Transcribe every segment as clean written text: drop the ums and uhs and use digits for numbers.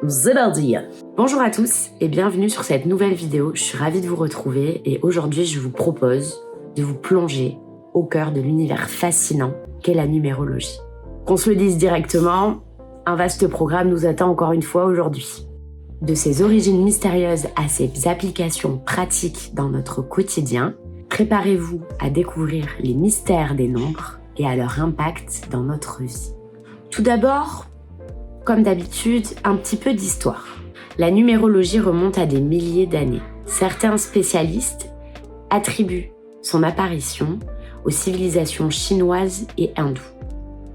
c'est parti. Bonjour à tous et bienvenue sur cette nouvelle vidéo. Je suis ravie de vous retrouver et aujourd'hui je vous propose de vous plonger au cœur de l'univers fascinant qu'est la numérologie. Qu'on se le dise directement, un vaste programme nous attend encore une fois aujourd'hui. De ses origines mystérieuses à ses applications pratiques dans notre quotidien, préparez-vous à découvrir les mystères des nombres et à leur impact dans notre vie. Tout d'abord, comme d'habitude, un petit peu d'histoire. La numérologie remonte à des milliers d'années. Certains spécialistes attribuent son apparition aux civilisations chinoises et hindoues.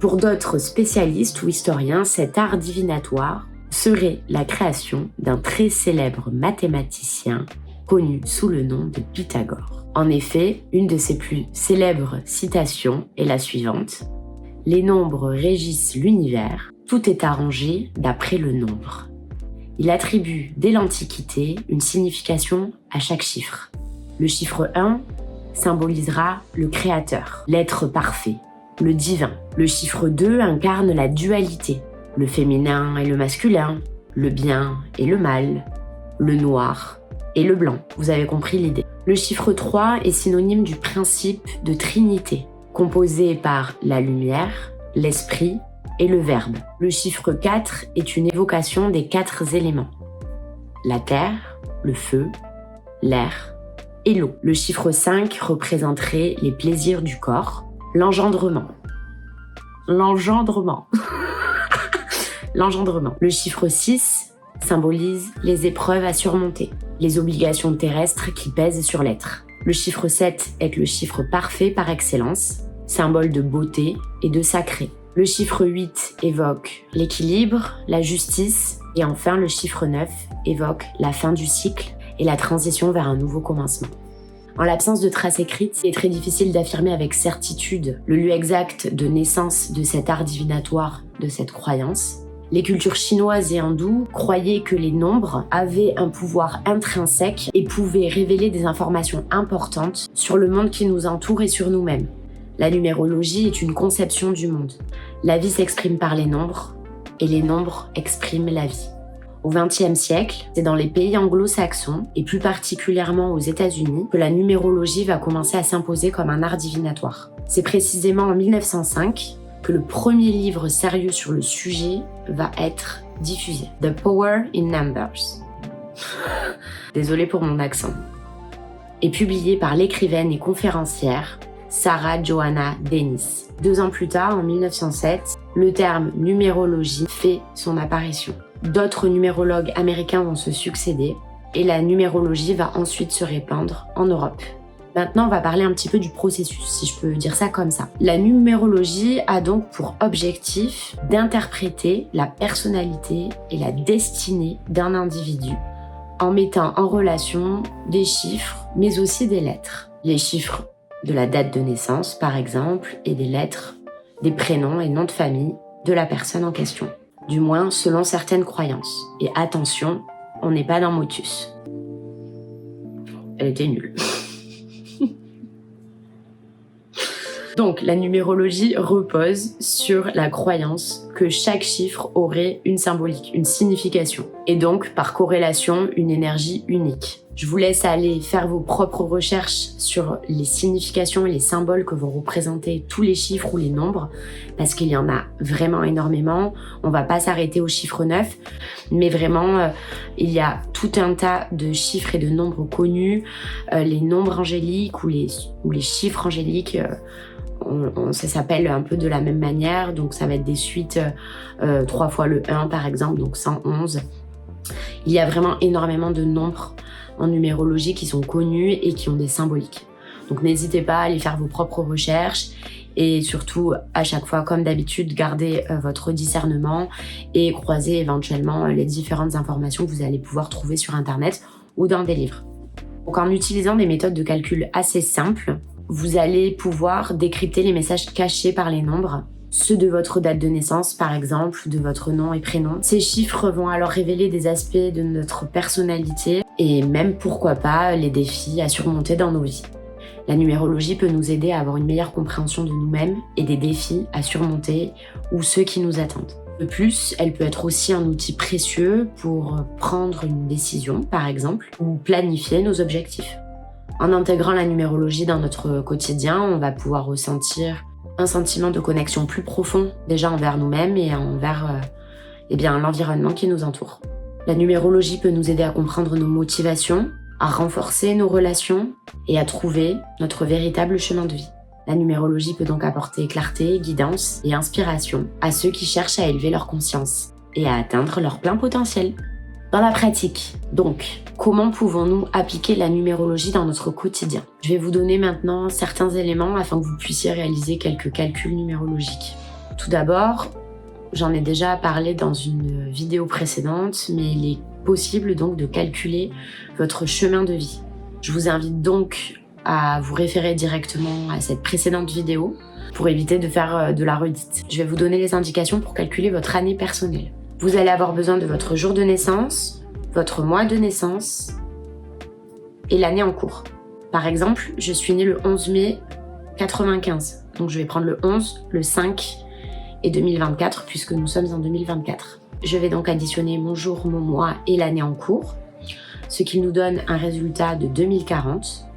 Pour d'autres spécialistes ou historiens, cet art divinatoire serait la création d'un très célèbre mathématicien connu sous le nom de Pythagore. En effet, une de ses plus célèbres citations est la suivante. « Les nombres régissent l'univers, tout est arrangé d'après le nombre. » Il attribue dès l'Antiquité une signification à chaque chiffre. Le chiffre 1 symbolisera le créateur, l'être parfait, le divin. Le chiffre 2 incarne la dualité, le féminin et le masculin, le bien et le mal, le noir et le blanc. Vous avez compris l'idée. Le chiffre 3 est synonyme du principe de Trinité, composé par la lumière, l'esprit et le verbe. Le chiffre 4 est une évocation des 4 éléments. La terre, le feu, l'air et l'eau. Le chiffre 5 représenterait les plaisirs du corps, l'engendrement. L'engendrement. Le chiffre 6 symbolise les épreuves à surmonter, les obligations terrestres qui pèsent sur l'être. Le chiffre 7 est le chiffre parfait par excellence, symbole de beauté et de sacré. Le chiffre 8 évoque l'équilibre, la justice et enfin le chiffre 9 évoque la fin du cycle et la transition vers un nouveau commencement. En l'absence de traces écrites, il est très difficile d'affirmer avec certitude le lieu exact de naissance de cet art divinatoire, de cette croyance. Les cultures chinoises et hindoues croyaient que les nombres avaient un pouvoir intrinsèque et pouvaient révéler des informations importantes sur le monde qui nous entoure et sur nous-mêmes. La numérologie est une conception du monde. La vie s'exprime par les nombres et les nombres expriment la vie. Au XXe siècle, c'est dans les pays anglo-saxons et plus particulièrement aux États-Unis que la numérologie va commencer à s'imposer comme un art divinatoire. C'est précisément en 1905 que le premier livre sérieux sur le sujet va être diffusé. The Power in Numbers. Désolée pour mon accent. Est publié par l'écrivaine et conférencière Sarah Joanna Dennis. 2 ans plus tard, en 1907, le terme numérologie fait son apparition. D'autres numérologues américains vont se succéder et la numérologie va ensuite se répandre en Europe. Maintenant, on va parler un petit peu du processus, si je peux dire ça comme ça. La numérologie a donc pour objectif d'interpréter la personnalité et la destinée d'un individu en mettant en relation des chiffres, mais aussi des lettres. Les chiffres de la date de naissance, par exemple, et des lettres, des prénoms et noms de famille de la personne en question. Du moins, selon certaines croyances. Et attention, on n'est pas dans Motus. Elle était nulle. Donc, la numérologie repose sur la croyance que chaque chiffre aurait une symbolique, une signification, et donc, par corrélation, une énergie unique. Je vous laisse aller faire vos propres recherches sur les significations et les symboles que vont représenter tous les chiffres ou les nombres, parce qu'il y en a vraiment énormément. On va pas s'arrêter au chiffre 9, mais vraiment, il y a tout un tas de chiffres et de nombres connus. Les nombres angéliques ou les chiffres angéliques, ça s'appelle un peu de la même manière, donc ça va être des suites 3 fois le 1 par exemple, donc 111. Il y a vraiment énormément de nombres en numérologie qui sont connus et qui ont des symboliques. Donc n'hésitez pas à aller faire vos propres recherches et surtout à chaque fois, comme d'habitude, gardez votre discernement et croisez éventuellement les différentes informations que vous allez pouvoir trouver sur internet ou dans des livres. Donc en utilisant des méthodes de calcul assez simples, vous allez pouvoir décrypter les messages cachés par les nombres, ceux de votre date de naissance par exemple, de votre nom et prénom. Ces chiffres vont alors révéler des aspects de notre personnalité et même pourquoi pas les défis à surmonter dans nos vies. La numérologie peut nous aider à avoir une meilleure compréhension de nous-mêmes et des défis à surmonter ou ceux qui nous attendent. De plus, elle peut être aussi un outil précieux pour prendre une décision, par exemple, ou planifier nos objectifs. En intégrant la numérologie dans notre quotidien, on va pouvoir ressentir un sentiment de connexion plus profond, déjà envers nous-mêmes et envers l'environnement qui nous entoure. La numérologie peut nous aider à comprendre nos motivations, à renforcer nos relations et à trouver notre véritable chemin de vie. La numérologie peut donc apporter clarté, guidance et inspiration à ceux qui cherchent à élever leur conscience et à atteindre leur plein potentiel. Dans la pratique, donc, comment pouvons-nous appliquer la numérologie dans notre quotidien ? Je vais vous donner maintenant certains éléments afin que vous puissiez réaliser quelques calculs numérologiques. Tout d'abord, j'en ai déjà parlé dans une vidéo précédente, mais il est possible donc de calculer votre chemin de vie. Je vous invite donc à vous référer directement à cette précédente vidéo pour éviter de faire de la redite. Je vais vous donner les indications pour calculer votre année personnelle. Vous allez avoir besoin de votre jour de naissance, votre mois de naissance et l'année en cours. Par exemple, je suis née le 11 mai 95, donc je vais prendre le 11, le 5 et 2024 puisque nous sommes en 2024. Je vais donc additionner mon jour, mon mois et l'année en cours, ce qui nous donne un résultat de 2040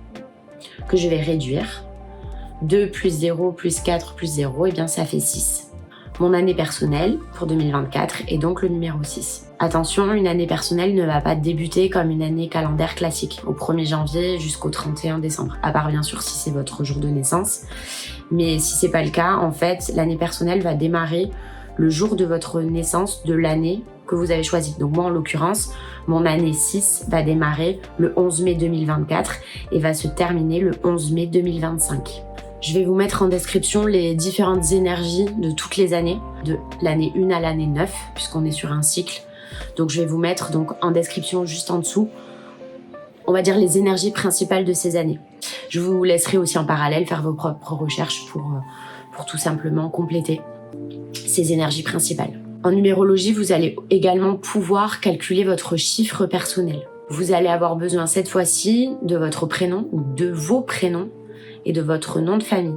que je vais réduire. 2 plus 0 plus 4 plus 0, et bien ça fait 6. Mon année personnelle pour 2024 est donc le numéro 6. Attention, une année personnelle ne va pas débuter comme une année calendaire classique, au 1er janvier jusqu'au 31 décembre, à part bien sûr si c'est votre jour de naissance. Mais si c'est pas le cas, en fait, l'année personnelle va démarrer le jour de votre naissance de l'année que vous avez choisie. Donc moi, en l'occurrence, mon année 6 va démarrer le 11 mai 2024 et va se terminer le 11 mai 2025. Je vais vous mettre en description les différentes énergies de toutes les années, de l'année 1 à l'année 9, puisqu'on est sur un cycle. Donc je vais vous mettre donc en description juste en dessous, on va dire les énergies principales de ces années. Je vous laisserai aussi en parallèle faire vos propres recherches pour tout simplement compléter ces énergies principales. En numérologie, vous allez également pouvoir calculer votre chiffre personnel. Vous allez avoir besoin cette fois-ci de votre prénom ou de vos prénoms et de votre nom de famille.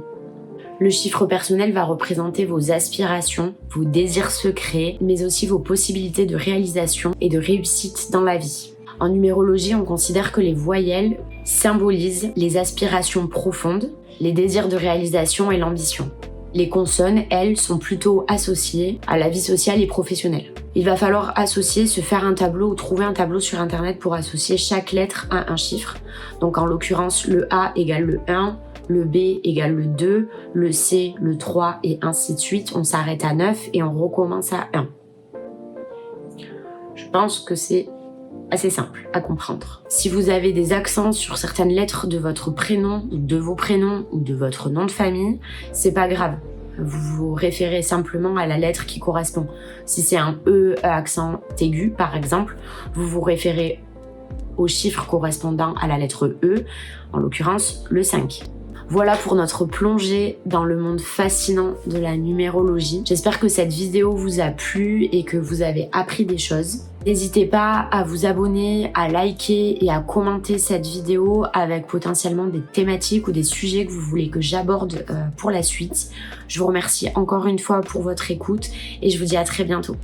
Le chiffre personnel va représenter vos aspirations, vos désirs secrets, mais aussi vos possibilités de réalisation et de réussite dans la vie. En numérologie, on considère que les voyelles symbolisent les aspirations profondes, les désirs de réalisation et l'ambition. Les consonnes, elles, sont plutôt associées à la vie sociale et professionnelle. Il va falloir se faire un tableau ou trouver un tableau sur internet pour associer chaque lettre à un chiffre. Donc en l'occurrence, le A égale le 1, le B égale le 2, le C, le 3 et ainsi de suite. On s'arrête à 9 et on recommence à 1. Je pense que c'est assez simple à comprendre. Si vous avez des accents sur certaines lettres de votre prénom, ou de vos prénoms, ou de votre nom de famille, c'est pas grave. Vous vous référez simplement à la lettre qui correspond. Si c'est un E à accent aigu, par exemple, vous vous référez au chiffre correspondant à la lettre E, en l'occurrence le 5. Voilà pour notre plongée dans le monde fascinant de la numérologie. J'espère que cette vidéo vous a plu et que vous avez appris des choses. N'hésitez pas à vous abonner, à liker et à commenter cette vidéo avec potentiellement des thématiques ou des sujets que vous voulez que j'aborde pour la suite. Je vous remercie encore une fois pour votre écoute et je vous dis à très bientôt.